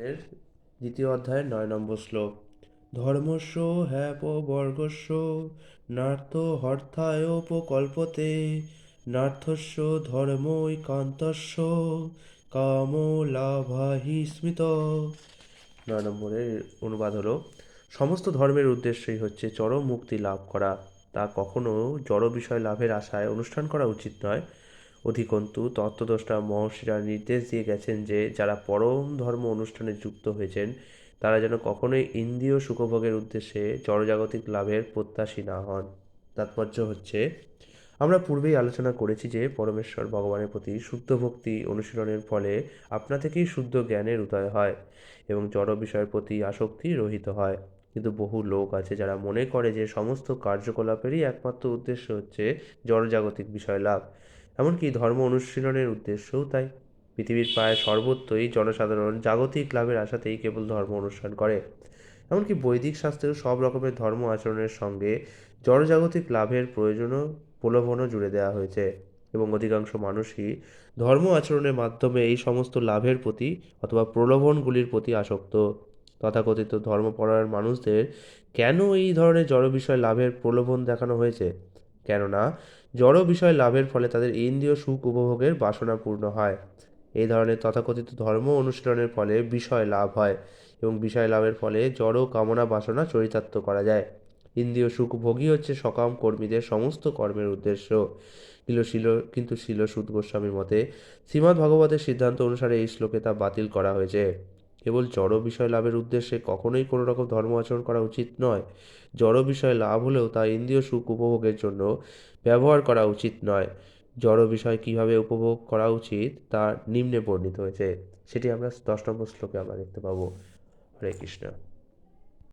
এর দ্বিতীয় অধ্যায়ের ৯ নম্বর শ্লোক। ধর্মস্য হ্যাপবর্গস্য নার্থ হর্থায়োপকল্পতে নার্থস্য ধর্মৈকান্তস্য কামলাভাহি স্মৃত। ৯ নম্বরের অনুবাদ হলো, সমস্ত ধর্মের উদ্দেশ্যই হচ্ছে চরম মুক্তি লাভ করা। তা কখনো জড় বিষয় লাভের আশায় অনুষ্ঠান করা উচিত নয়। অধিকন্তু তত্ত্বদ্রষ্টা মহর্ষিরা নির্দেশ দিয়ে গেছেন যে যারা পরম ধর্ম অনুষ্ঠানে যুক্ত হয়েছেন তারা যেন কখনোই ইন্দ্রিয় সুখভোগের উদ্দেশ্যে জড়জাগতিক লাভের প্রত্যাশী না হন। তাৎপর্য হচ্ছে, আমরা পূর্বেই আলোচনা করেছি যে পরমেশ্বর ভগবানের প্রতি শুদ্ধ ভক্তি অনুশীলনের ফলে আপনা থেকেই শুদ্ধ জ্ঞানের উদয় হয় এবং জড় বিষয়ের প্রতি আসক্তি রহিত হয়। কিন্তু বহু লোক আছে যারা মনে করে যে সমস্ত কার্যকলাপেরই একমাত্র উদ্দেশ্য হচ্ছে জড়জাগতিক বিষয় লাভ। এমনকি ধর্ম অনুশীলনের উদ্দেশ্যও তাই। পৃথিবীর প্রায় সর্বত্রই জনসাধারণ জাগতিক লাভের আশাতেই কেবল ধর্ম অনুষ্ঠান করে। এমনকি বৈদিক শাস্ত্রেও সব রকমের ধর্ম আচরণের সঙ্গে জড়জাগতিক লাভের প্রলোভনও জুড়ে দেওয়া হয়েছে এবং অধিকাংশ মানুষই ধর্ম আচরণের মাধ্যমে এই সমস্ত লাভের প্রতি অথবা প্রলোভনগুলির প্রতি আসক্ত। তথাকথিত ধর্মপরায়ণ মানুষদের কেন এই ধরনের জড় বিষয় লাভের প্রলোভন দেখানো হয়েছে? কেননা জড় বিষয় লাভের ফলে তাদের ইন্দ্রিয় সুখ উপভোগের বাসনা পূর্ণ হয়। এই ধরনের তথাকথিত ধর্ম অনুশীলনের ফলে বিষয় লাভ হয় এবং বিষয় লাভের ফলে জড় কামনা বাসনা চরিতার্থ করা যায়। ইন্দ্রিয় সুখ ভোগই হচ্ছে সকাম কর্মীদের সমস্ত কর্মের উদ্দেশ্য। কিন্তু শিল সুদ গোস্বামীর মতে শ্রীমদ্ ভগবতের সিদ্ধান্ত অনুসারে এই শ্লোকে তা বাতিল করা হয়েছে। কেবল জড় বিষয় লাভের উদ্দেশ্যে কখনোই কোনো রকম ধর্ম আচরণ করা উচিত নয়। জড় বিষয় লাভ হলেও তা ইন্দ্রিয় সুখ উপভোগের জন্য ব্যবহার করা উচিত নয়। জড় বিষয় কিভাবে উপভোগ করা উচিত তা নিম্নে বর্ণিত হয়েছে, সেটি আমরা ১০ নম্বর শ্লোকে আমরা দেখতে পাবো। হরে কৃষ্ণ।